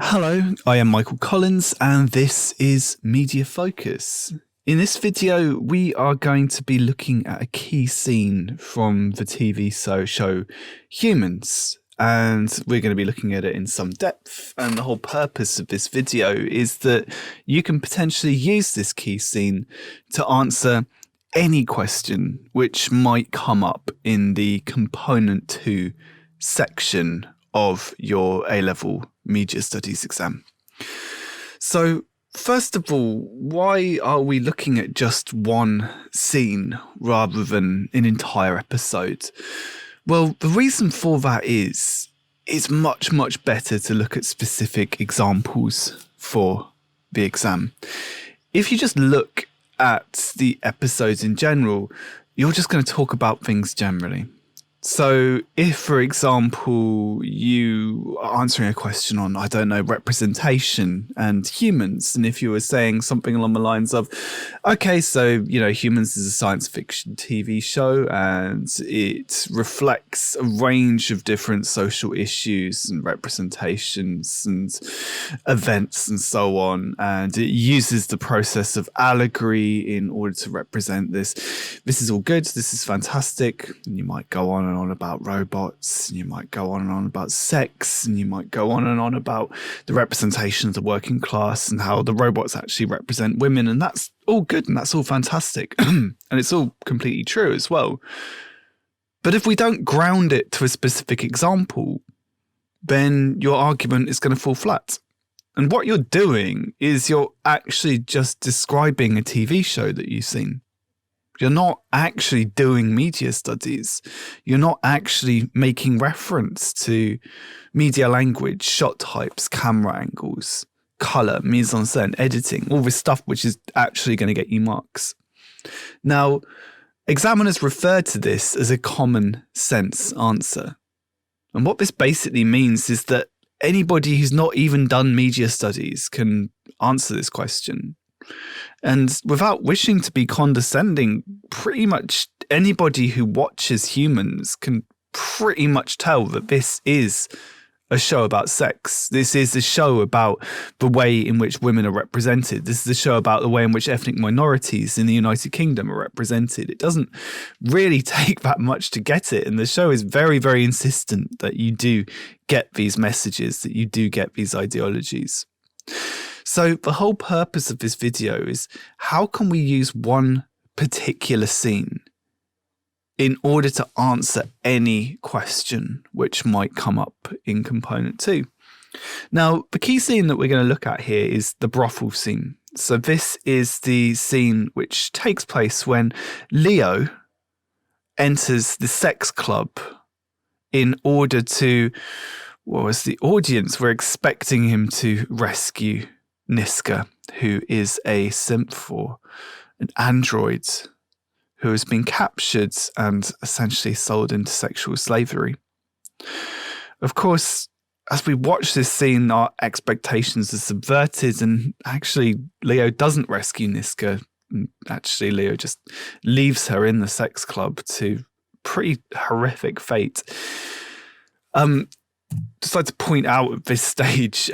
Hello, I am Michael Collins and this is Media Focus. In this video, we are going to be looking at a key scene from the TV show Humans, and we're going to be looking at it in some depth. And the whole purpose of this video is that you can potentially use this key scene to answer any question which might come up in the Component 2 section of your A-level Media Studies exam. So, first of all, why are we looking at just one scene rather than an entire episode? Well, the reason for that is it's much, much better to look at specific examples for the exam. If you just look at the episodes in general, you're just going to talk about things generally. So if, for example, you are answering a question on, I don't know, representation and humans, and if you were saying something along the lines of, okay, so, Humans is a science fiction TV show and it reflects a range of different social issues and representations and events and so on, and it uses the process of allegory in order to represent this. This is all good, this is fantastic, and you might go on and on about robots, and you might go on and on about sex, and you might go on and on about the representation of the working class and how the robots actually represent women, and that's all good and that's all fantastic and it's all completely true as well. But if we don't ground it to a specific example, then your argument is going to fall flat. And what you're doing is you're actually just describing a TV show that you've seen. You're not actually doing media studies. You're not actually making reference to media language, shot types, camera angles, color, mise-en-scene, editing, all this stuff which is actually going to get you marks. Now, examiners refer to this as a common sense answer. And what this basically means is that anybody who's not even done media studies can answer this question. And without wishing to be condescending, pretty much anybody who watches Humans can pretty much tell that this is a show about sex. This is a show about the way in which women are represented. This is a show about the way in which ethnic minorities in the United Kingdom are represented. It doesn't really take that much to get it. And the show is very, very insistent that you do get these messages, that you do get these ideologies. So the whole purpose of this video is how can we use one particular scene in order to answer any question which might come up in Component 2. Now, the key scene that we're going to look at here is the brothel scene. So this is the scene which takes place when Leo enters the sex club in order to, as the audience were expecting him to rescue Niska, who is a synth or an android who has been captured and essentially sold into sexual slavery. Of course, as we watch this scene, our expectations are subverted, and actually Leo doesn't rescue Niska. Actually, Leo just leaves her in the sex club to pretty horrific fate. Just like to point out at this stage,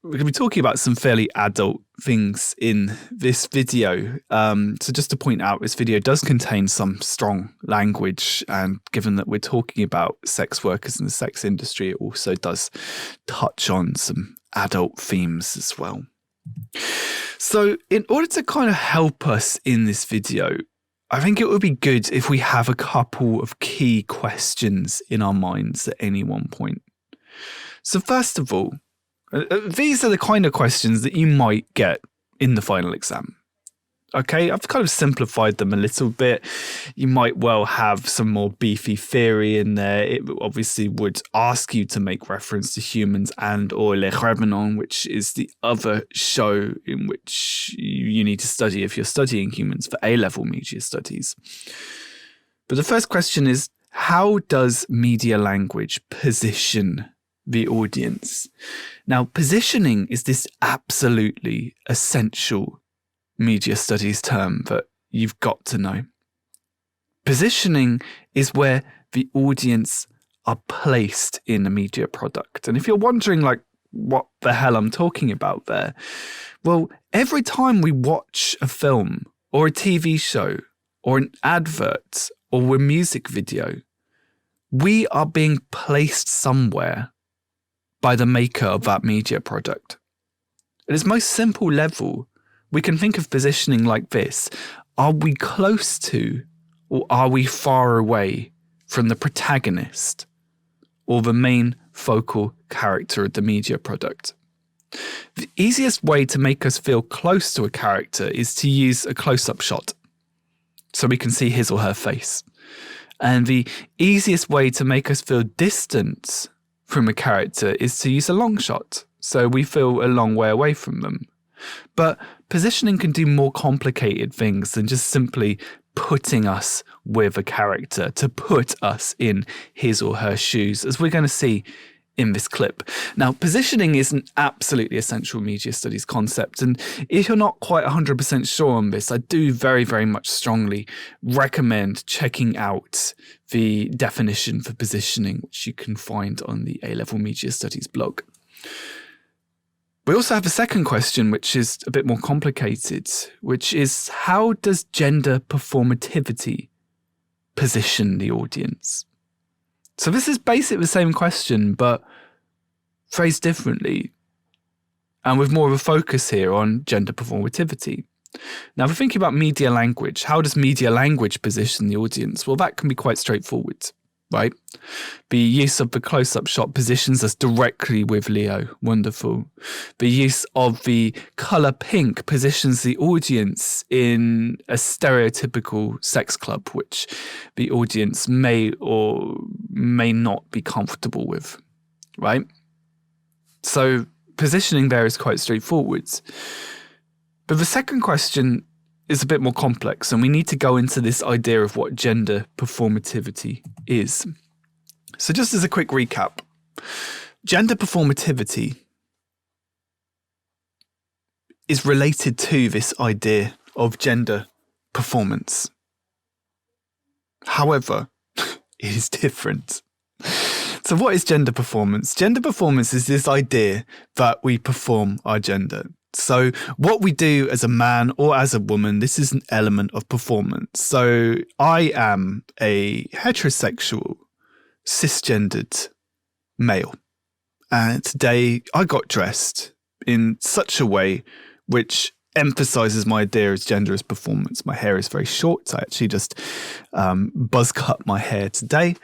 we're going to be talking about some fairly adult things in this video. So just to point out, this video does contain some strong language, and given that we're talking about sex workers in the sex industry, it also does touch on some adult themes as well. So in order to kind of help us in this video, I think it would be good if we have a couple of key questions in our minds at any one point. So first of all, these are the kind of questions that you might get in the final exam. Okay, I've kind of simplified them a little bit. You might well have some more beefy theory in there. It obviously would ask you to make reference to Humans and or Le Revenant, which is the other show in which you need to study if you're studying Humans for A-level media studies. But the first question is, how does media language position the audience? Now, positioning is this absolutely essential media studies term that you've got to know. Positioning is where the audience are placed in a media product. And if you're wondering, like, what the hell I'm talking about there. Well, every time we watch a film or a TV show or an advert or a music video, we are being placed somewhere by the maker of that media product. At its most simple level, we can think of positioning like this. Are we close to, or are we far away from the protagonist or the main focal character of the media product? The easiest way to make us feel close to a character is to use a close-up shot so we can see his or her face. And the easiest way to make us feel distant from a character is to use a long shot, so we feel a long way away from them. But positioning can do more complicated things than just simply putting us with a character, to put us in his or her shoes, as we're going to see in this clip. Now, positioning is an absolutely essential media studies concept, and if you're not quite 100% sure on this, I do very, very much strongly recommend checking out the definition for positioning, which you can find on the A-level media studies blog. We also have a second question, which is a bit more complicated, which is, how does gender performativity position the audience? So this is basically the same question, but phrased differently, and with more of a focus here on gender performativity. Now, if we're thinking about media language, how does media language position the audience? Well, that can be quite straightforward, right? The use of the close-up shot positions us directly with Leo. Wonderful. The use of the colour pink positions the audience in a stereotypical sex club, which the audience may or may not be comfortable with, right? So positioning there is quite straightforward. But the second question is a bit more complex, and we need to go into this idea of what gender performativity is. So just as a quick recap, gender performativity is related to this idea of gender performance. However, it is different. So what is gender performance? Gender performance is this idea that we perform our gender. So what we do as a man or as a woman, this is an element of performance. So I am a heterosexual, cisgendered male. And today I got dressed in such a way which emphasizes my idea as gender as performance. My hair is very short. I actually just buzz cut my hair today.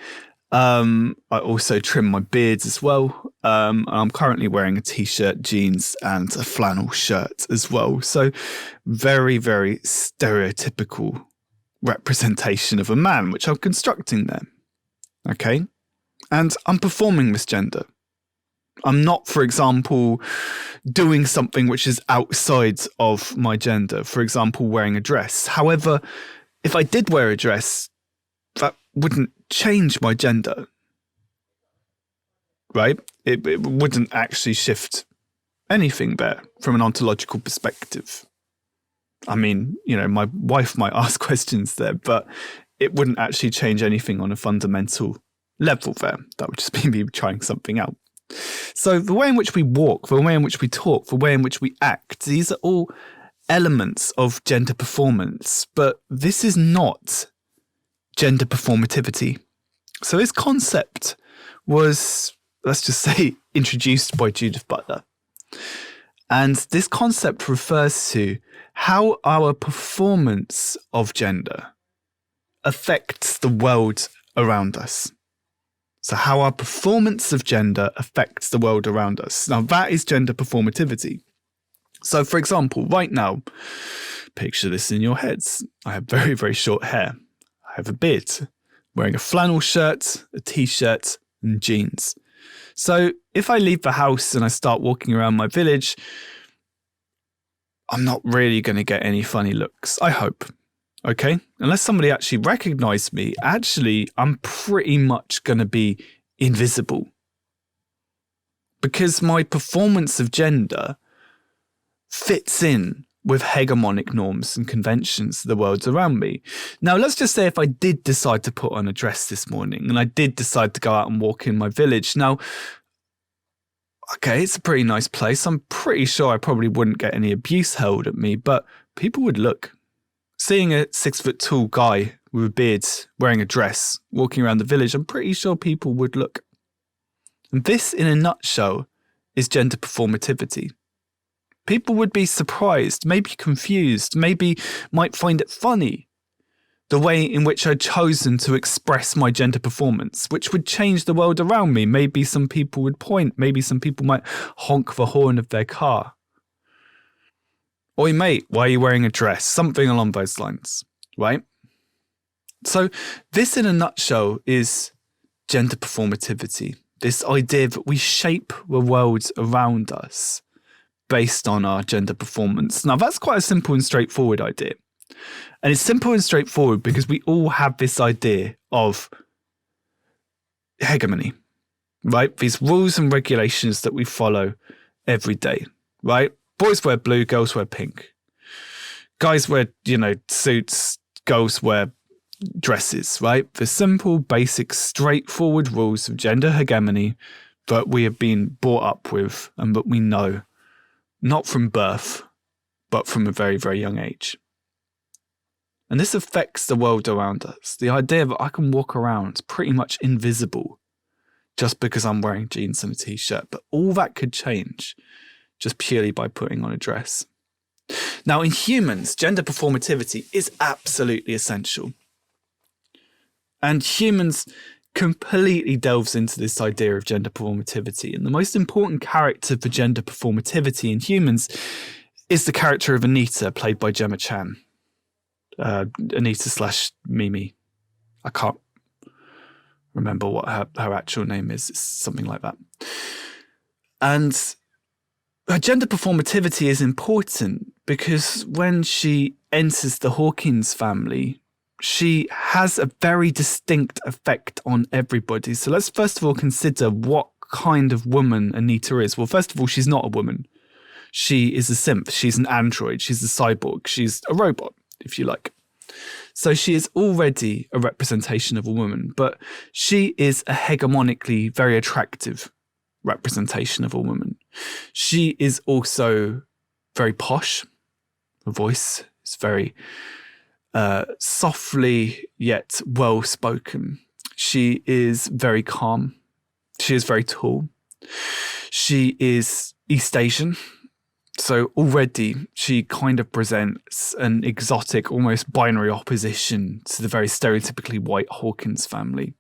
I also trim my beards as well. I'm currently wearing a t-shirt, jeans, and a flannel shirt as well. So very, very stereotypical representation of a man, which I'm constructing there. Okay? And I'm performing this gender. I'm not, for example, doing something which is outside of my gender. For example, wearing a dress. However, if I did wear a dress, that wouldn't change my gender, right? It wouldn't actually shift anything there from an ontological perspective. I mean, you know, my wife might ask questions there, but it wouldn't actually change anything on a fundamental level there. That would just be me trying something out. So the way in which we walk, the way in which we talk, the way in which we act, these are all elements of gender performance, but this is not gender performativity. So this concept was, let's just say, introduced by Judith Butler. And this concept refers to how our performance of gender affects the world around us. So how our performance of gender affects the world around us. Now that is gender performativity. So for example, right now, picture this in your heads. I have very, very short hair. I have a beard, wearing a flannel shirt, a t-shirt, and jeans. So if I leave the house and I start walking around my village, I'm not really going to get any funny looks, I hope. Okay? Unless somebody actually recognized me, actually, I'm pretty much going to be invisible. Because my performance of gender fits in with hegemonic norms and conventions of the world around me. Now, let's just say if I did decide to put on a dress this morning and I did decide to go out and walk in my village. Now, okay, it's a pretty nice place. I'm pretty sure I probably wouldn't get any abuse hurled at me, but people would look. Seeing a 6 foot tall guy with a beard, wearing a dress, walking around the village, I'm pretty sure people would look. And this, in a nutshell, is gender performativity. People would be surprised, maybe confused, maybe might find it funny, the way in which I'd chosen to express my gender performance, which would change the world around me. Maybe some people would point, maybe some people might honk the horn of their car. Oi mate, why are you wearing a dress? Something along those lines, right? So this in a nutshell is gender performativity. This idea that we shape the world around us based on our gender performance. Now that's quite a simple and straightforward idea. And it's simple and straightforward because we all have this idea of hegemony, right? These rules and regulations that we follow every day, right? Boys wear blue, girls wear pink. Guys wear, suits, girls wear dresses, right? The simple, basic, straightforward rules of gender hegemony that we have been brought up with and that we know, not from birth, but from a very, very young age. And this affects the world around us. The idea that I can walk around pretty much invisible just because I'm wearing jeans and a t-shirt, but all that could change just purely by putting on a dress. Now, in humans, gender performativity is absolutely essential. And humans completely delves into this idea of gender performativity. And the most important character for gender performativity in humans is the character of Anita, played by Gemma Chan. Anita / Mimi. I can't remember what her actual name is. It's something like that. And her gender performativity is important because when she enters the Hawkins family, she has a very distinct effect on everybody. So let's first of all consider what kind of woman Anita is. Well, first of all, she's not a woman. She is a synth. She's an android. She's a cyborg. She's a robot, if you like. So she is already a representation of a woman, but she is a hegemonically very attractive representation of a woman. She is also very posh. Her voice is very softly yet well-spoken. She is very calm. She is very tall. She is East Asian. So already she kind of presents an exotic, almost binary opposition to the very stereotypically white Hawkins family.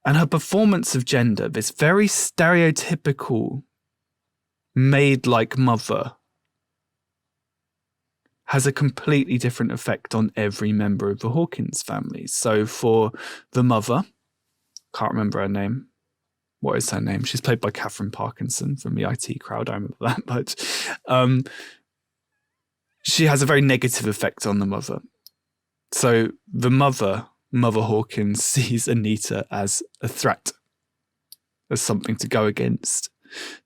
And her performance of gender, this very stereotypical maid-like mother, has a completely different effect on every member of the Hawkins family. So for the mother, can't remember her name. What is her name? She's played by Catherine Parkinson from the IT Crowd. I remember that. But she has a very negative effect on the mother. So the Mother Hawkins, sees Anita as a threat, as something to go against.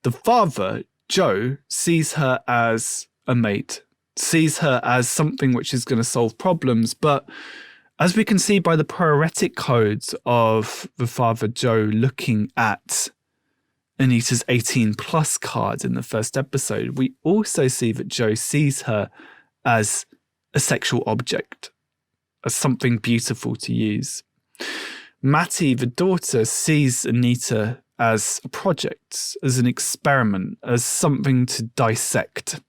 The father, Joe, sees her as a mate, sees her as something which is going to solve problems. But as we can see by the poetic codes of the father Joe looking at Anita's 18 plus card in the first episode, we also see that Joe sees her as a sexual object, as something beautiful to use. Mattie, the daughter, sees Anita as a project, as an experiment, as something to dissect.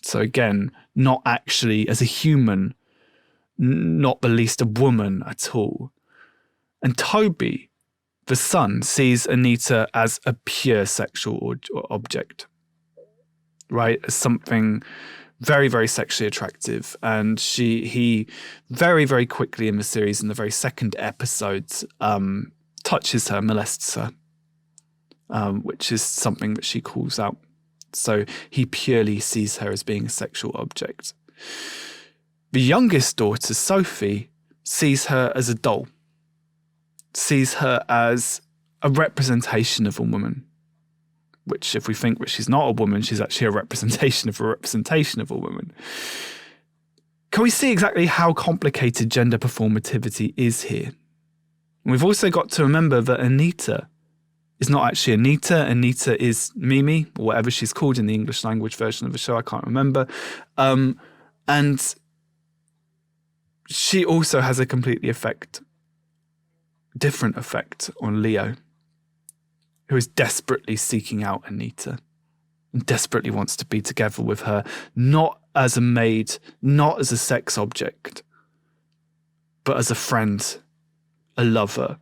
So again, not actually as a human, not the least a woman at all. And Toby, the son, sees Anita as a pure sexual object, right? As something very, very sexually attractive. And he very, very quickly in the series, in the very second episode, touches her, molests her, which is something that she calls out. So he purely sees her as being a sexual object. The youngest daughter, Sophie, sees her as a doll, sees her as a representation of a woman, which if we think that she's not a woman, she's actually a representation of a woman. Can we see exactly how complicated gender performativity is here? We've also got to remember that Anita is not actually Anita. Anita is Mimi, or whatever she's called in the English language version of the show. I can't remember. And she also has a completely different effect on Leo, who is desperately seeking out Anita and desperately wants to be together with her, not as a maid, not as a sex object, but as a friend, a lover,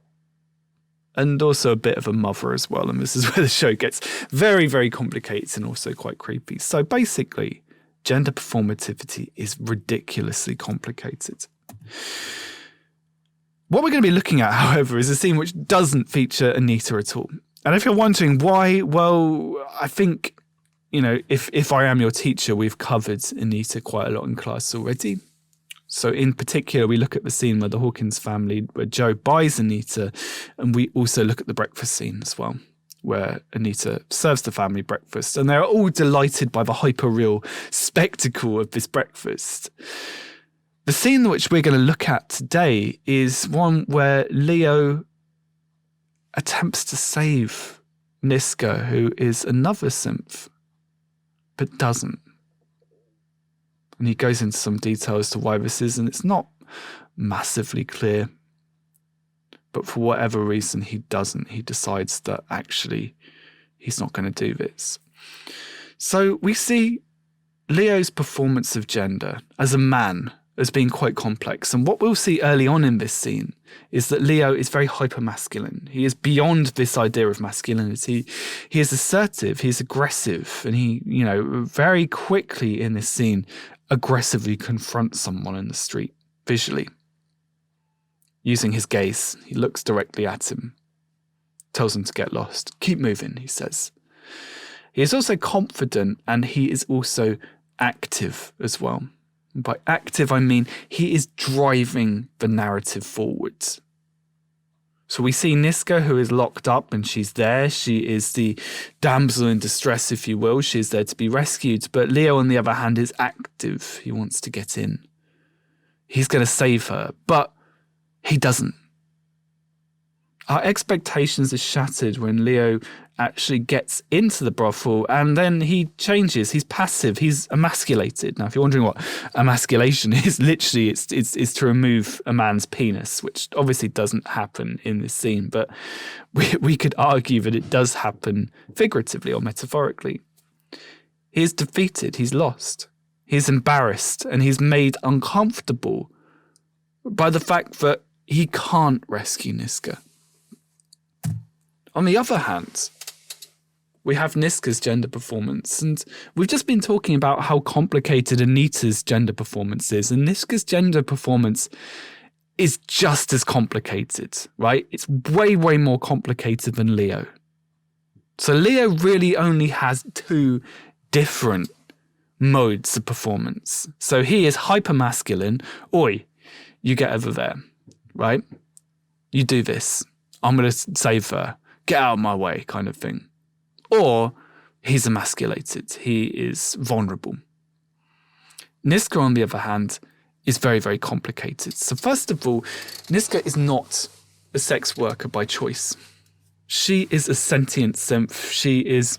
and also a bit of a mother as well. And this is where the show gets very, very complicated and also quite creepy. So basically, gender performativity is ridiculously complicated. What we're going to be looking at, however, is a scene which doesn't feature Anita at all. And if you're wondering why, well, I think, if I am your teacher, we've covered Anita quite a lot in class already. So in particular, we look at the scene where the Hawkins family, where Joe buys Anita, and we also look at the breakfast scene as well, where Anita serves the family breakfast, and they're all delighted by the hyper-real spectacle of this breakfast. The scene which we're going to look at today is one where Leo attempts to save Niska, who is another synth, but doesn't. And he goes into some detail as to why this is, and it's not massively clear. But for whatever reason, he doesn't. He decides that actually he's not going to do this. So we see Leo's performance of gender as a man as being quite complex. And what we'll see early on in this scene is that Leo is very hypermasculine. He is beyond this idea of masculinity. He is assertive, he's aggressive, and he, very quickly in this scene aggressively confronts someone in the street, visually. Using his gaze, he looks directly at him, tells him to get lost. Keep moving, he says. He is also confident, and he is also active as well. And by active, I mean he is driving the narrative forwards. So we see Niska, who is locked up, and she's there. She is the damsel in distress, if you will. She is there to be rescued. But Leo, on the other hand, is active. He wants to get in. He's going to save her, but he doesn't. Our expectations are shattered when Leo actually gets into the brothel, and then he changes. He's passive. He's emasculated. Now, if you're wondering what emasculation is, literally it's to remove a man's penis, which obviously doesn't happen in this scene, but we could argue that it does happen figuratively or metaphorically. He is defeated. He's lost. He's embarrassed, and he's made uncomfortable by the fact that he can't rescue Niska. On the other hand, we have Niska's gender performance, and we've just been talking about how complicated Anita's gender performance is, and Niska's gender performance is just as complicated, right? It's way, way more complicated than Leo. So Leo really only has two different modes of performance. So he is hypermasculine. Oi, you get over there, right? You do this. I'm going to save her. Get out of my way, kind of thing. Or he's emasculated. He is vulnerable. Niska, on the other hand, is very, very complicated. So first of all, Niska is not a sex worker by choice. She is a sentient synth. She is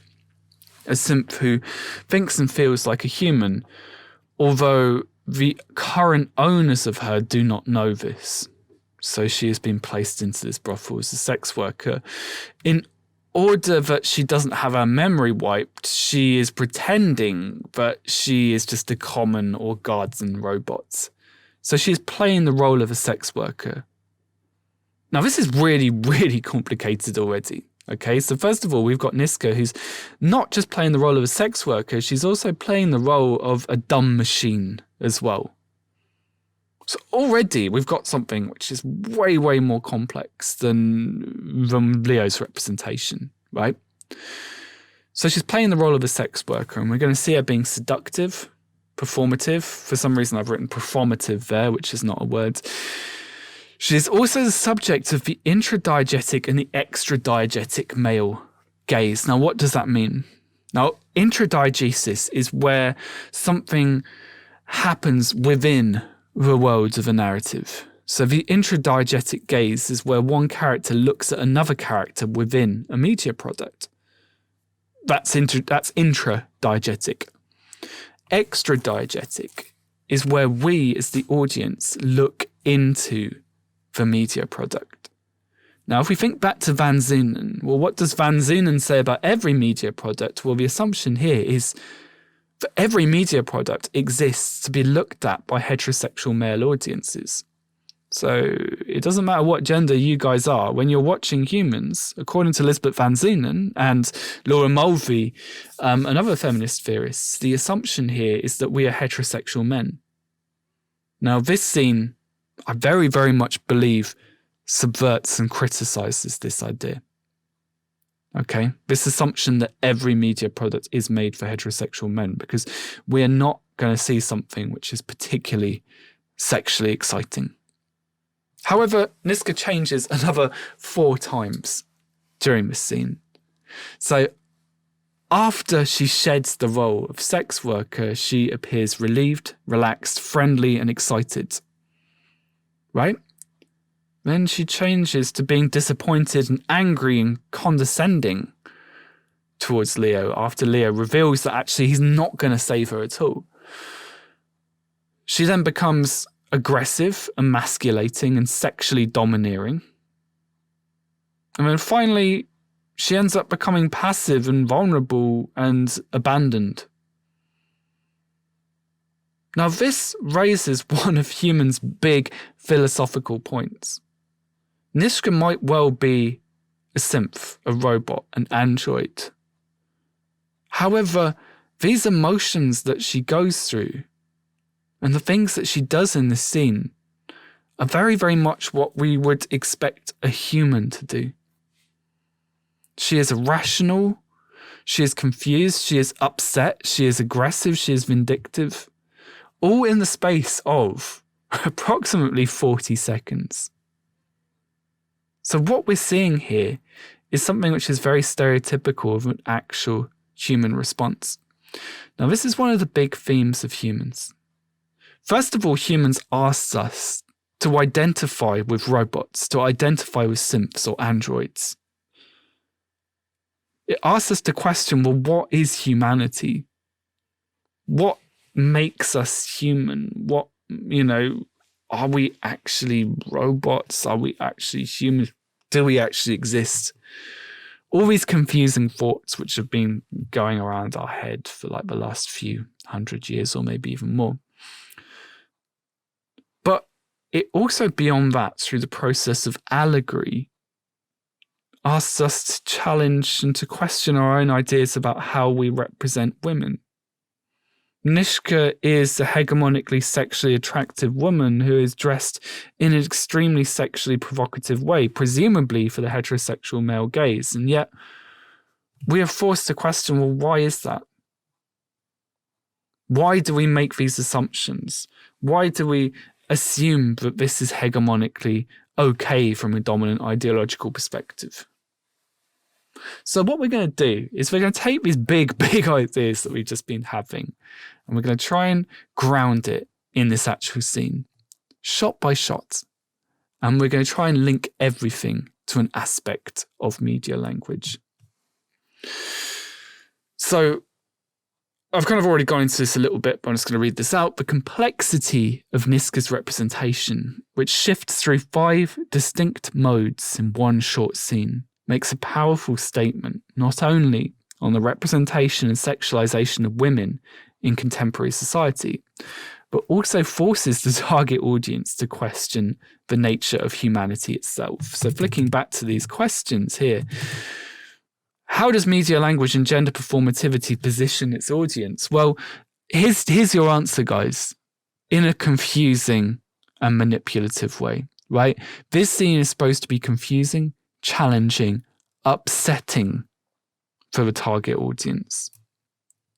a synth who thinks and feels like a human, although the current owners of her do not know this. So she has been placed into this brothel as a sex worker. In order that she doesn't have her memory wiped, she is pretending that she is just a common or guardian robot. So she's playing the role of a sex worker. Now, this is really, really complicated already. Okay, so first of all, we've got Niska, who's not just playing the role of a sex worker, she's also playing the role of a dumb machine as well. So already we've got something which is way, way more complex than Leo's representation, right? So she's playing the role of a sex worker, and we're going to see her being seductive, performative. For some reason I've written performative there, which is not a word. She's also the subject of the intradiegetic and the extradiegetic male gaze. Now, what does that mean? Now, intradiegesis is where something happens within the worlds of a narrative. So the intradiegetic gaze is where one character looks at another character within a media product. That's intradiegetic. Extradiegetic is where we as the audience look into the media product. Now, if we think back to Van Zienen, well, what does Van Zienen say about every media product? Well, the assumption here is that every media product exists to be looked at by heterosexual male audiences. So it doesn't matter what gender you guys are. When you're watching Humans, according to Lisbeth Van Zienen and Laura Mulvey and other feminist theorists, the assumption here is that we are heterosexual men. Now, this scene, I very, very much believe, subverts and criticizes this idea. Okay, this assumption that every media product is made for heterosexual men, because we're not going to see something which is particularly sexually exciting. However, Niska changes another 4 times during this scene. So after she sheds the role of sex worker, she appears relieved, relaxed, friendly, and excited. Right? Then she changes to being disappointed and angry and condescending towards Leo after Leo reveals that actually he's not going to save her at all. She then becomes aggressive, emasculating, and sexually domineering. And then finally, she ends up becoming passive and vulnerable and abandoned. Now, this raises one of Humans' big philosophical points. Niska might well be a synth, a robot, an android. However, these emotions that she goes through and the things that she does in this scene are very, very much what we would expect a human to do. She is irrational, she is confused, she is upset, she is aggressive, she is vindictive, all in the space of approximately 40 seconds. So what we're seeing here is something which is very stereotypical of an actual human response. Now, this is one of the big themes of Humans. First of all, Humans asks us to identify with robots, to identify with synths or androids. It asks us to question, well, what is humanity? What makes us human? What, are we actually robots? Are we actually humans? Do we actually exist? All these confusing thoughts which have been going around our head for like the last few 100 years or maybe even more. But it also, beyond that, through the process of allegory, asks us to challenge and to question our own ideas about how we represent women. Niska is a hegemonically sexually attractive woman who is dressed in an extremely sexually provocative way, presumably for the heterosexual male gaze. And yet, we are forced to question, well, why is that? Why do we make these assumptions? Why do we assume that this is hegemonically okay from a dominant ideological perspective? So what we're going to do is we're going to take these big, big ideas that we've just been having, and we're going to try and ground it in this actual scene, shot by shot. And we're going to try and link everything to an aspect of media language. So I've kind of already gone into this a little bit, but I'm just going to read this out. The complexity of Niska's representation, which shifts through 5 distinct modes in one short scene, makes a powerful statement not only on the representation and sexualization of women in contemporary society, but also forces the target audience to question the nature of humanity itself. So flicking back to these questions here, how does media language and gender performativity position its audience? Well, here's your answer, guys, in a confusing and manipulative way, right? This scene is supposed to be confusing, challenging, upsetting for the target audience.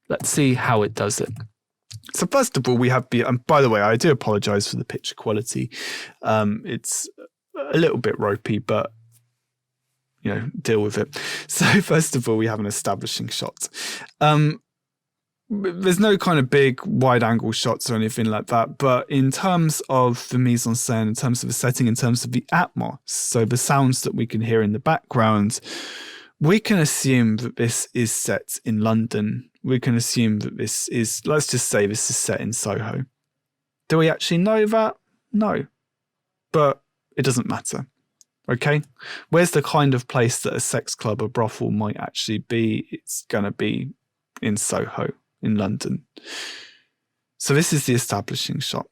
Let's see how it does it. So first of all, we have and by the way, I do apologize for the picture quality. It's a little bit ropey, but deal with it. So first of all, we have an establishing shot. there's no kind of big wide angle shots or anything like that. But in terms of the mise-en-scene, in terms of the setting, in terms of the atmos, so the sounds that we can hear in the background, we can assume that this is set in London. We can assume that this is, let's just say this is set in Soho. Do we actually know that? No. But it doesn't matter. Okay? Where's the kind of place that a sex club or brothel might actually be? It's going to be in Soho, in London. So this is the establishing shot,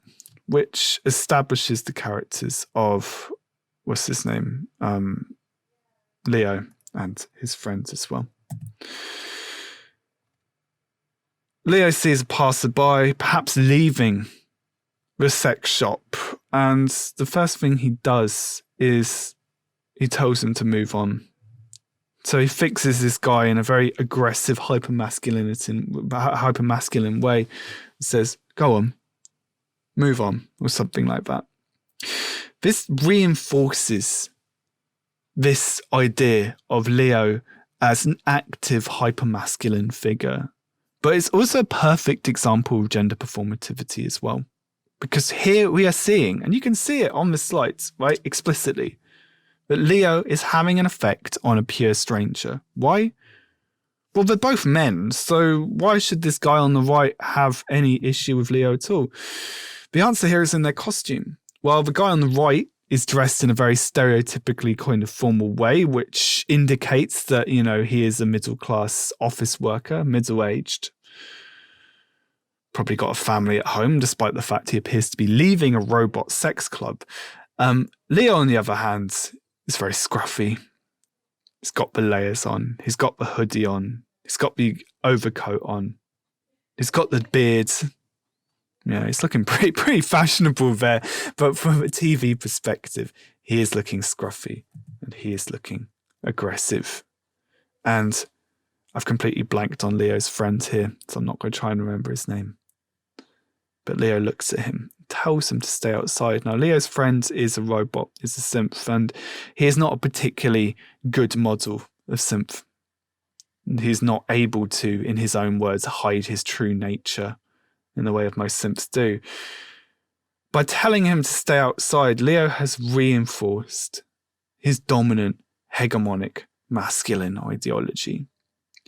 which establishes the characters of, what's his name? Leo and his friends as well. Leo sees a passerby, perhaps leaving the sex shop, and the first thing he does is he tells him to move on. So he fixes this guy in a very aggressive, hypermasculine way. Says, go on, move on, or something like that. This reinforces this idea of Leo as an active, hypermasculine figure. But it's also a perfect example of gender performativity as well. Because here we are seeing, and you can see it on the slides, right, explicitly, that Leo is having an effect on a pure stranger. Why? Well, they're both men, so why should this guy on the right have any issue with Leo at all? The answer here is in their costume. Well, the guy on the right is dressed in a very stereotypically kind of formal way, which indicates that, you know, he is a middle-class office worker, middle-aged. Probably got a family at home, despite the fact he appears to be leaving a robot sex club. Leo, on the other hand, is very scruffy. He's got the layers on. He's got the hoodie on. He's got the overcoat on. He's got the beard. Yeah, he's looking pretty fashionable there. But from a TV perspective, he is looking scruffy and he is looking aggressive. And I've completely blanked on Leo's friend here, so I'm not going to try and remember his name. But Leo looks at him, tells him to stay outside. Now, Leo's friend is a robot, is a synth, and he is not a particularly good model of synth. He's not able to, in his own words, hide his true nature in the way of most synths do. By telling him to stay outside, Leo has reinforced his dominant, hegemonic, masculine ideology.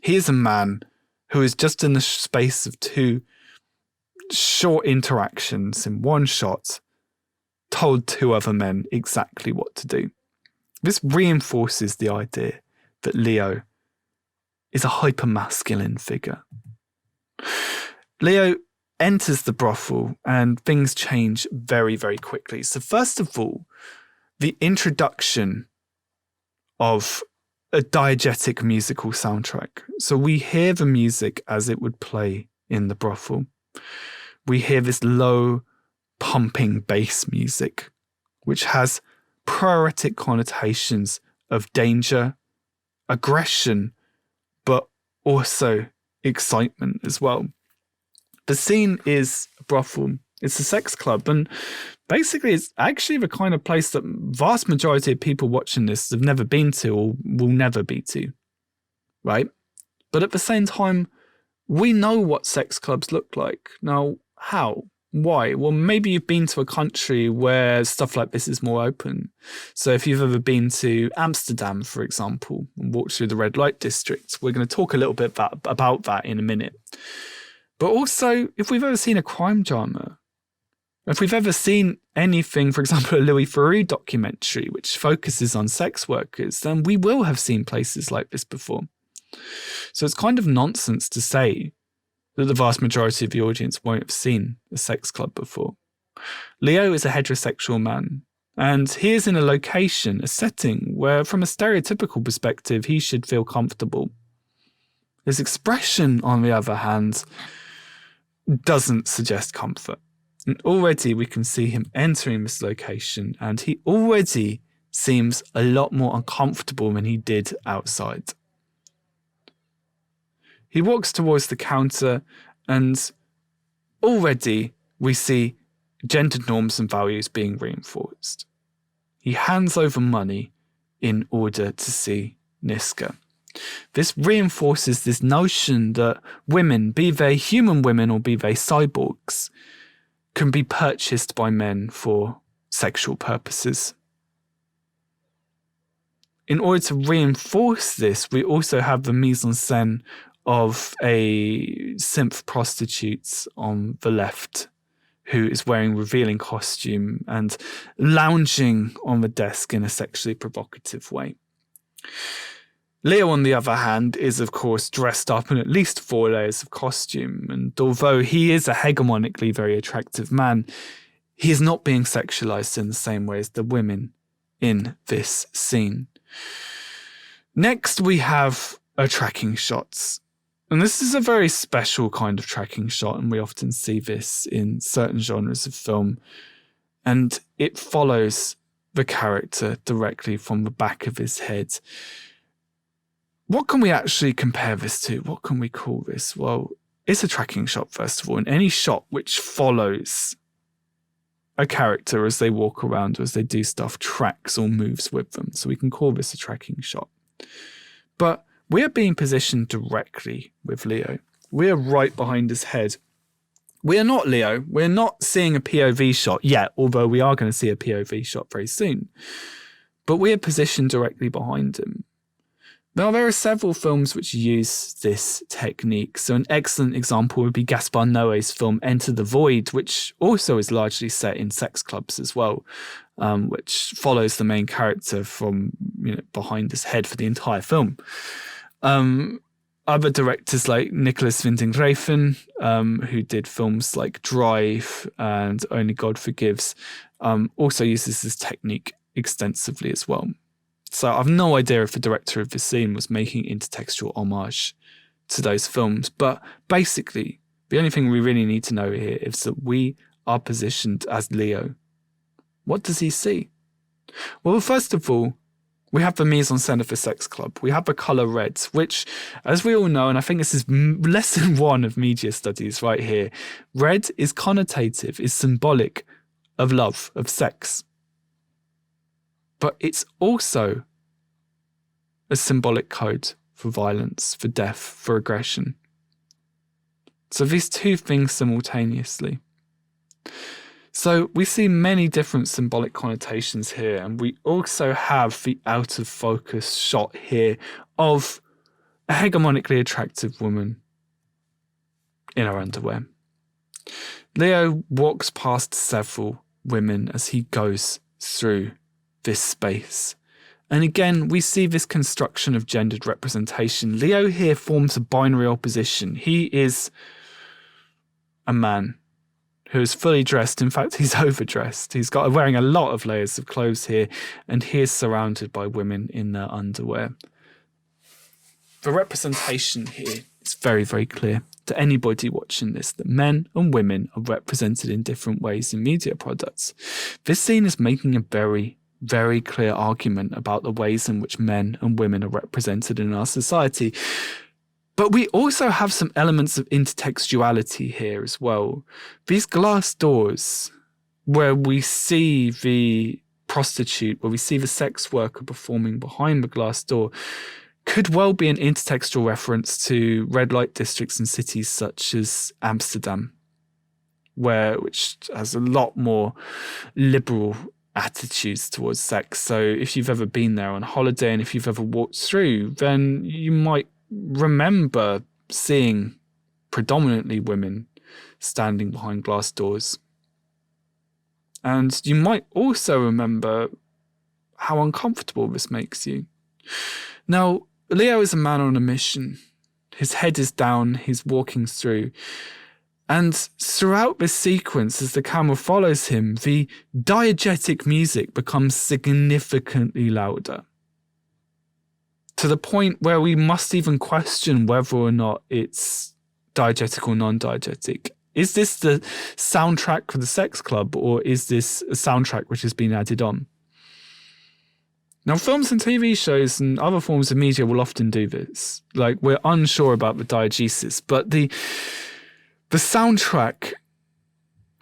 He is a man who is just in the space of two short interactions in one shot, told two other men exactly what to do. This reinforces the idea that Leo is a hypermasculine figure. Leo enters the brothel and things change very, very quickly. So first of all, the introduction of a diegetic musical soundtrack. So we hear the music as it would play in the brothel. We hear this low pumping bass music, which has poetic connotations of danger, aggression, but also excitement as well. The scene is a brothel. It's a sex club, and basically it's actually the kind of place that vast majority of people watching this have never been to or will never be to, right? But at the same time, we know what sex clubs look like. Now, how? Why? Well, maybe you've been to a country where stuff like this is more open. So if you've ever been to Amsterdam, for example, and walked through the red light district, we're going to talk a little bit about that in a minute. But also, if we've ever seen a crime drama, if we've ever seen anything, for example, a Louis Theroux documentary, which focuses on sex workers, then we will have seen places like this before. So it's kind of nonsense to say that the vast majority of the audience won't have seen a sex club before. Leo is a heterosexual man, and he is in a location, a setting, where from a stereotypical perspective, he should feel comfortable. His expression, on the other hand, doesn't suggest comfort. And already we can see him entering this location, and he already seems a lot more uncomfortable than he did outside. He walks towards the counter, and already we see gender norms and values being reinforced. He hands over money in order to see Niska. This reinforces this notion that women, be they human women or be they cyborgs, can be purchased by men for sexual purposes. In order to reinforce this, we also have the mise-en-scene of a synth prostitute on the left, who is wearing revealing costume and lounging on the desk in a sexually provocative way. Leo, on the other hand, is of course dressed up in at least 4 layers of costume, and although he is a hegemonically very attractive man, he is not being sexualized in the same way as the women in this scene. Next, we have a tracking shots. And this is a very special kind of tracking shot, and we often see this in certain genres of film. And it follows the character directly from the back of his head. What can we actually compare this to? What can we call this? Well, it's a tracking shot, first of all, and any shot which follows a character as they walk around or as they do stuff tracks or moves with them. So we can call this a tracking shot. But we are being positioned directly with Leo. We are right behind his head. We are not Leo. We're not seeing a POV shot yet, although we are going to see a POV shot very soon. But we are positioned directly behind him. Now, there are several films which use this technique. So an excellent example would be Gaspar Noé's film Enter the Void, which also is largely set in sex clubs as well, which follows the main character from behind his head for the entire film. Other directors like Nicolas Winding Refn, who did films like Drive and Only God Forgives, also uses this technique extensively as well. So I've no idea if the director of this scene was making intertextual homage to those films, but basically the only thing we really need to know here is that we are positioned as Leo. What does he see? Well, first of all, we have the mise-en-scene of the sex club. We have the colour red, which, as we all know, and I think this is lesson 1 of media studies right here, red is connotative, is symbolic of love, of sex. But it's also a symbolic code for violence, for death, for aggression. So these two things simultaneously. So we see many different symbolic connotations here, and we also have the out of focus shot here of a hegemonically attractive woman in her underwear. Leo walks past several women as he goes through this space. And again, we see this construction of gendered representation. Leo here forms a binary opposition. He is a man who is fully dressed. In fact, he's overdressed. He's wearing a lot of layers of clothes here, and he is surrounded by women in their underwear. The representation here is very, very clear to anybody watching this, that men and women are represented in different ways in media products. This scene is making a very, very clear argument about the ways in which men and women are represented in our society. But we also have some elements of intertextuality here as well. These glass doors, where we see the prostitute, where we see the sex worker performing behind the glass door, could well be an intertextual reference to red light districts in cities such as Amsterdam, which has a lot more liberal attitudes towards sex. So if you've ever been there on holiday and if you've ever walked through, then you might remember seeing predominantly women standing behind glass doors. And you might also remember how uncomfortable this makes you. Now, Leo is a man on a mission. His head is down, he's walking through. And throughout this sequence, as the camera follows him, the diegetic music becomes significantly louder, to the point where we must even question whether or not it's diegetic or non-diegetic. Is this the soundtrack for the sex club, or is this a soundtrack which has been added on? Now, films and TV shows and other forms of media will often do this. Like, we're unsure about the diegesis, but the soundtrack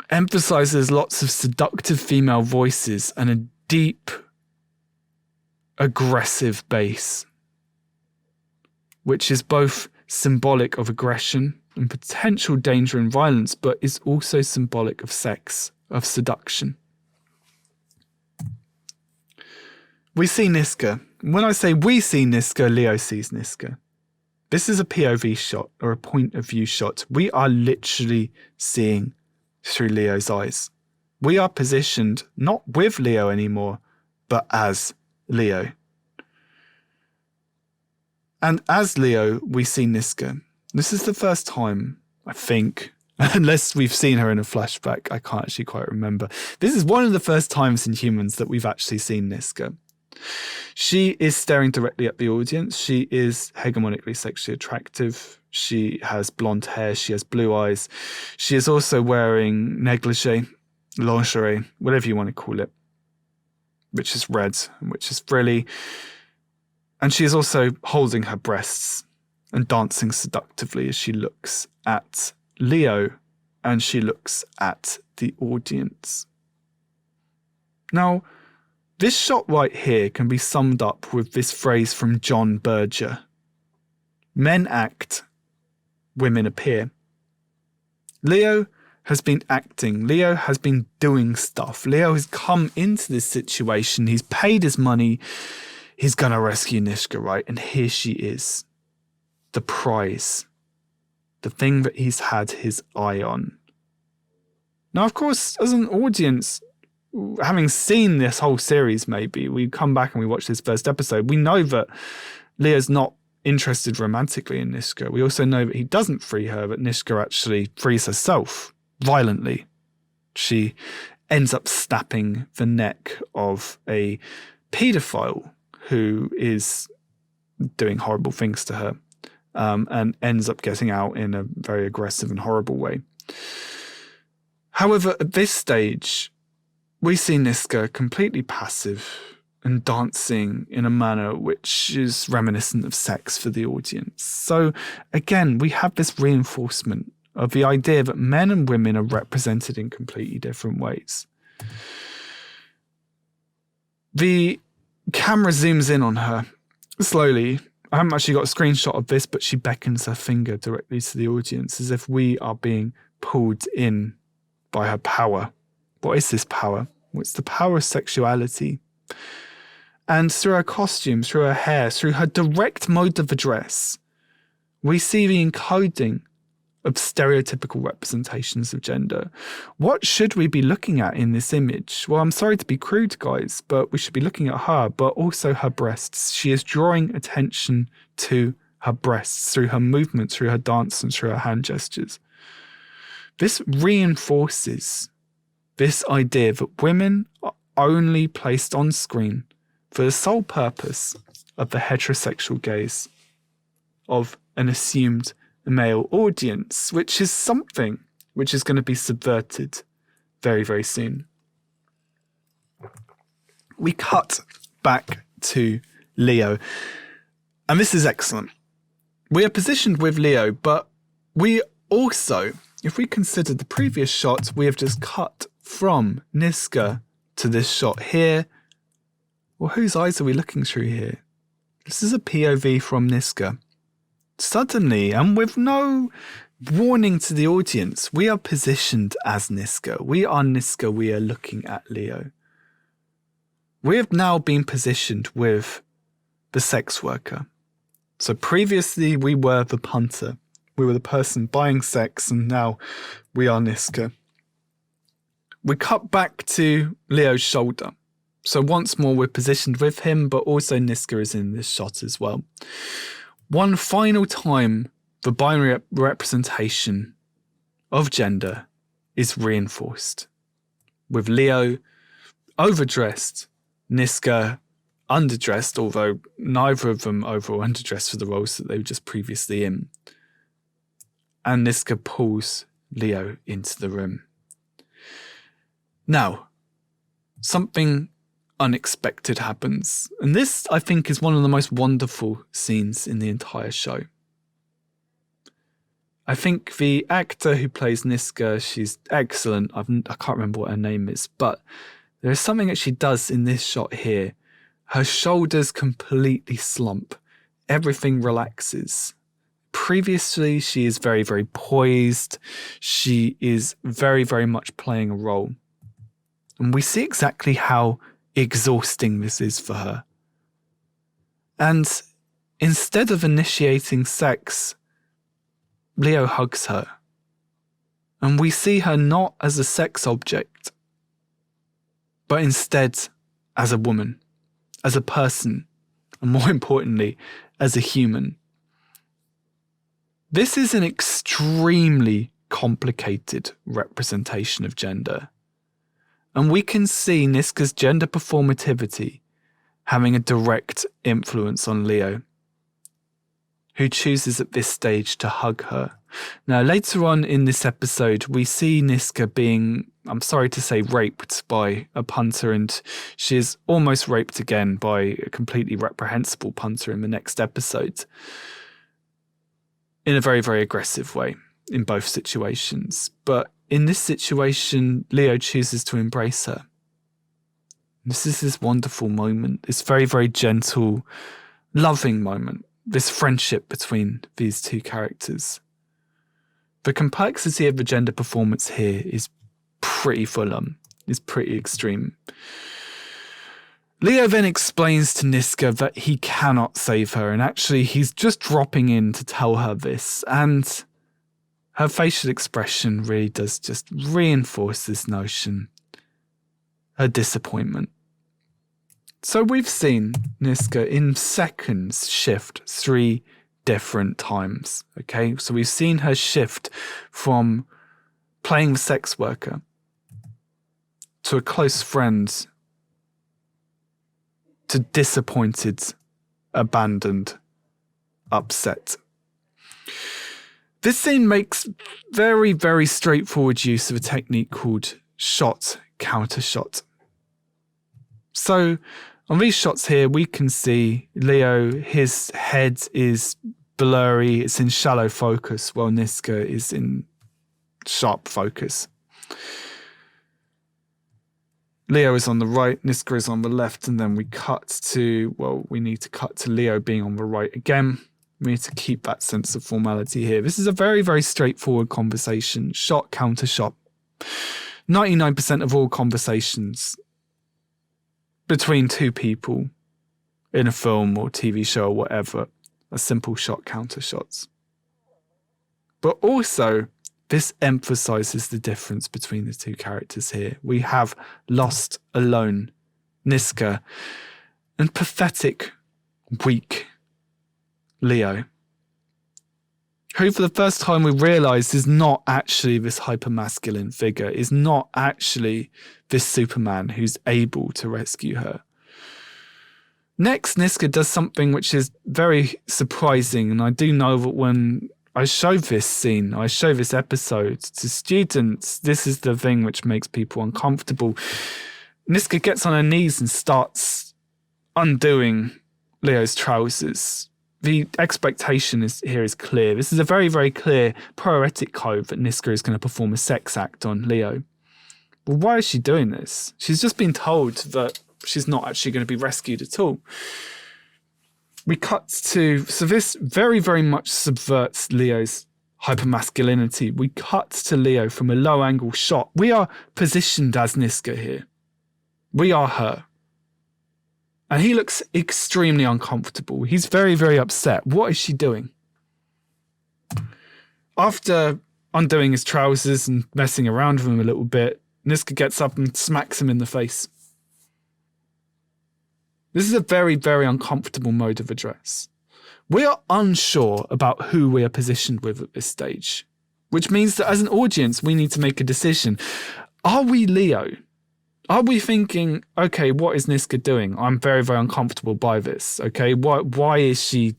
emphasizes lots of seductive female voices and a deep, aggressive bass. which is both symbolic of aggression and potential danger and violence, but is also symbolic of sex, of seduction. We see Niska. When I say we see Niska, Leo sees Niska. This is a POV shot, or a point of view shot. We are literally seeing through Leo's eyes. We are positioned not with Leo anymore, but as Leo. And as Leo, we see Niska. This is the first time, I think, unless we've seen her in a flashback, I can't actually quite remember. This is one of the first times in Humans that we've actually seen Niska. She is staring directly at the audience. She is hegemonically sexually attractive. She has blonde hair. She has blue eyes. She is also wearing negligee, lingerie, whatever you want to call it, which is red, which is frilly. And she is also holding her breasts and dancing seductively as she looks at Leo and she looks at the audience. Now, this shot right here can be summed up with this phrase from John Berger. Men act, women appear. Leo has been acting. Leo has been doing stuff. Leo has come into this situation. He's paid his money. He's going to rescue Niska, right? And here she is. The prize. The thing that he's had his eye on. Now, of course, as an audience, having seen this whole series, maybe, we come back and we watch this first episode, we know that Leo's not interested romantically in Niska. We also know that he doesn't free her, but Niska actually frees herself violently. She ends up snapping the neck of a paedophile who is doing horrible things to her, and ends up getting out in a very aggressive and horrible way. However, at this stage, we see Niska completely passive and dancing in a manner which is reminiscent of sex for the audience. So again, we have this reinforcement of the idea that men and women are represented in completely different ways. The camera zooms in on her slowly. I haven't actually got a screenshot of this, but she beckons her finger directly to the audience as if we are being pulled in by her power. What is this power? Well, it's the power of sexuality. And through her costume, through her hair, through her direct mode of address, we see the encoding of stereotypical representations of gender. What should we be looking at in this image? Well, I'm sorry to be crude, guys, but we should be looking at her, but also her breasts. She is drawing attention to her breasts through her movements, through her dance, and through her hand gestures. This reinforces this idea that women are only placed on screen for the sole purpose of the heterosexual gaze of an assumed male audience, which is something which is going to be subverted very, very soon. We cut back to Leo, and this is excellent. We are positioned with Leo, but we also, if we consider the previous shot, we have just cut from Niska to this shot here. Well, whose eyes are we looking through here? This is a POV from Niska. Suddenly, and with no warning to the audience, we are positioned as Niska. We are Niska, we are looking at Leo. We have now been positioned with the sex worker. So previously we were the punter. We were the person buying sex, and now we are Niska. We cut back to Leo's shoulder. So once more we're positioned with him, but also Niska is in this shot as well. One final time, the binary representation of gender is reinforced. With Leo overdressed, Niska underdressed, although neither of them over or underdressed for the roles that they were just previously in. And Niska pulls Leo into the room. Now, something unexpected happens. And this, I think, is one of the most wonderful scenes in the entire show. I think the actor who plays Niska, she's excellent. I can't remember what her name is, but there is something that she does in this shot here. Her shoulders completely slump. everything relaxes. Previously, she is very, very poised. She is very, very much playing a role. And we see exactly how exhausting this is for her. And instead of initiating sex, Leo hugs her. And we see her not as a sex object, but instead as a woman, as a person, and more importantly, as a human. This is an extremely complicated representation of gender. And we can see Niska's gender performativity having a direct influence on Leo, who chooses at this stage to hug her. Now, later on in this episode, we see Niska being, I'm sorry to say, raped by a punter, and she is almost raped again by a completely reprehensible punter in the next episode, in a very, very aggressive way in both situations. But in this situation, Leo chooses to embrace her. This is this wonderful moment, this very, very gentle, loving moment, this friendship between these two characters. The complexity of the gender performance here is pretty full on, is pretty extreme. Leo then explains to Niska that he cannot save her, and actually he's just dropping in to tell her this, and her facial expression really does just reinforce this notion, her disappointment. So we've seen Niska in seconds shift 3 different times, okay? So we've seen her shift from playing the sex worker to a close friend to disappointed, abandoned, upset. This scene makes very, very straightforward use of a technique called shot countershot. So on these shots here, we can see Leo, his head is blurry, it's in shallow focus, while Niska is in sharp focus. Leo is on the right, Niska is on the left, and then we need to cut to Leo being on the right again. We need to keep that sense of formality here. This is a very, very straightforward conversation. Shot, counter shot. 99% of all conversations between two people in a film or TV show or whatever are simple shot, counter shots. But also, this emphasizes the difference between the two characters here. We have lost, alone, Niska, and pathetic, weak Leo, who for the first time we realise is not actually this hypermasculine figure, is not actually this Superman who's able to rescue her. Next, Niska does something which is very surprising, and I do know that when I show this scene, I show this episode to students, this is the thing which makes people uncomfortable. Niska gets on her knees and starts undoing Leo's trousers. The expectation here is clear. This is a very, very clear poetic code that Niska is going to perform a sex act on Leo. But why is she doing this? She's just been told that she's not actually going to be rescued at all. We cut to, so this very, very much subverts Leo's hypermasculinity. We cut to Leo from a low angle shot. We are positioned as Niska here. We are her. And he looks extremely uncomfortable. He's very, very upset. What is she doing? After undoing his trousers and messing around with him a little bit, Niska gets up and smacks him in the face. This is a very, very uncomfortable mode of address. We are unsure about who we are positioned with at this stage, which means that as an audience, we need to make a decision. Are we Leo? Are we thinking, okay, what is Niska doing? I'm very, very uncomfortable by this. Okay, why is she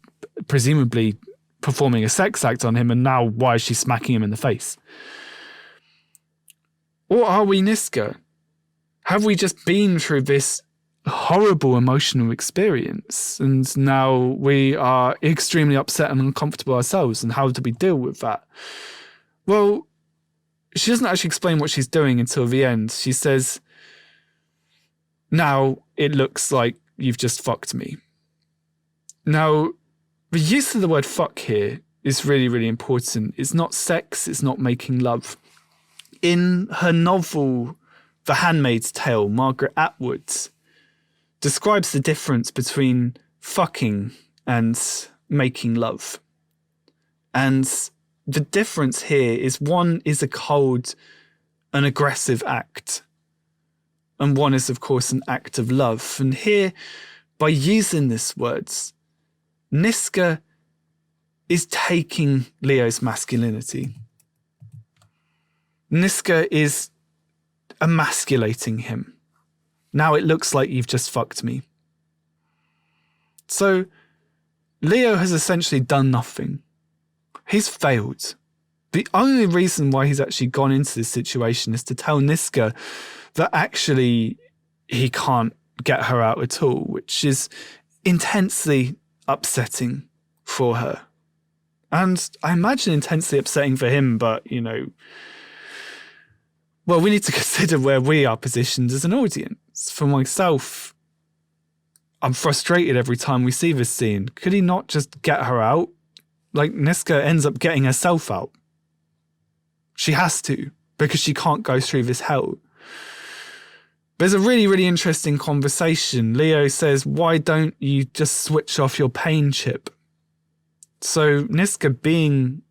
presumably performing a sex act on him, and now why is she smacking him in the face? Or are we Niska? Have we just been through this horrible emotional experience, and now we are extremely upset and uncomfortable ourselves, and how do we deal with that? Well, she doesn't actually explain what she's doing until the end. She says, now it looks like you've just fucked me. Now, The use of the word fuck here is really, really important. It's not sex, it's not making love. In her novel, The Handmaid's Tale, Margaret Atwood describes the difference between fucking and making love. And the difference here is one is a cold and aggressive act, and one is, of course, an act of love. And here, by using this words, Niska is taking Leo's masculinity. Niska is emasculating him. Now it looks like you've just fucked me. So Leo has essentially done nothing. He's failed. The only reason why he's actually gone into this situation is to tell Niska that actually he can't get her out at all, which is intensely upsetting for her. And I imagine intensely upsetting for him, but, you know, well, we need to consider where we are positioned as an audience. For myself, I'm frustrated every time we see this scene. Could he not just get her out? Like, Niska ends up getting herself out. She has to, because she can't go through this hell. There's a really, really interesting conversation. Leo says, why don't you just switch off your pain chip? So Niska being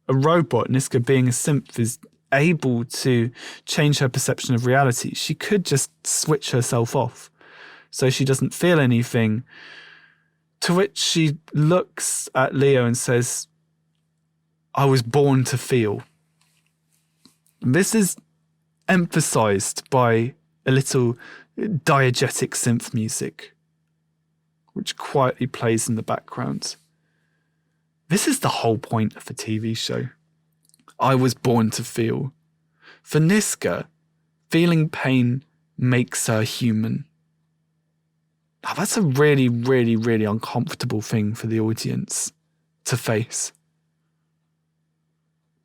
a robot, Niska being a synth, is able to change her perception of reality. She could just switch herself off so she doesn't feel anything. To which she looks at Leo and says, I was born to feel. This is emphasized by a little diegetic synth music, which quietly plays in the background. This is the whole point of the TV show. I was born to feel. For Niska, feeling pain makes her human. Now, that's a really, really, really uncomfortable thing for the audience to face.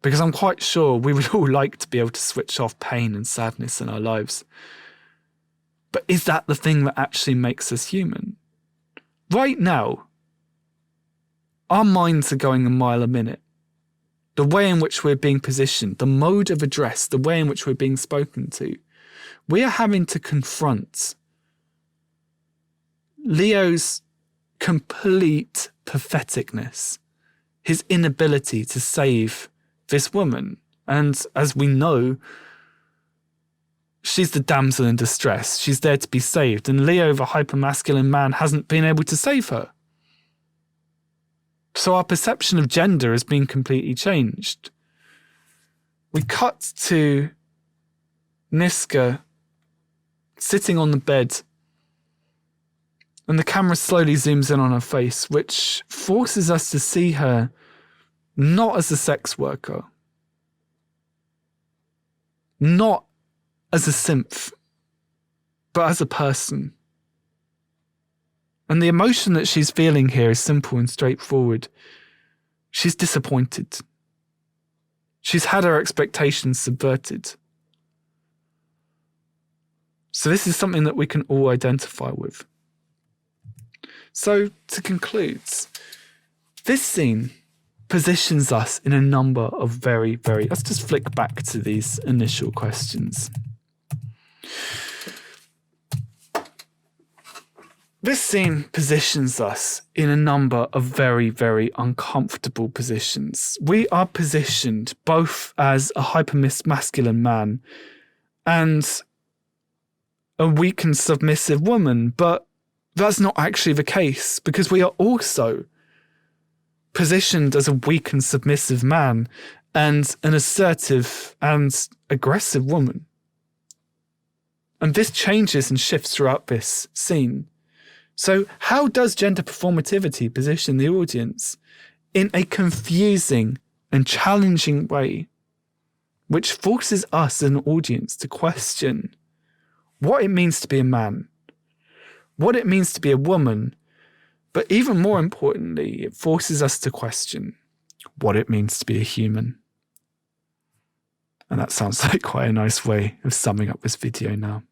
Because I'm quite sure we would all like to be able to switch off pain and sadness in our lives. But is that the thing that actually makes us human? Right now, our minds are going a mile a minute. The way in which we're being positioned, the mode of address, the way in which we're being spoken to, we are having to confront Leo's complete patheticness, his inability to save this woman. And as we know, she's the damsel in distress. She's there to be saved. And Leo, the hypermasculine man, hasn't been able to save her. So our perception of gender has been completely changed. We cut to Niska sitting on the bed, and the camera slowly zooms in on her face, which forces us to see her not as a sex worker, not as a synth, but as a person. And the emotion that she's feeling here is simple and straightforward. She's disappointed. She's had her expectations subverted. So this is something that we can all identify with. So to conclude, this scene positions us in a number of very, let's just flick back to these initial questions. This scene positions us in a number of very, very uncomfortable positions. We are positioned both as a hypermasculine man and a weak and submissive woman, but that's not actually the case, because we are also positioned as a weak and submissive man and an assertive and aggressive woman. And this changes and shifts throughout this scene. So how does gender performativity position the audience in a confusing and challenging way, which forces us as an audience to question what it means to be a man, what it means to be a woman, but even more importantly, it forces us to question what it means to be a human. And that sounds like quite a nice way of summing up this video now.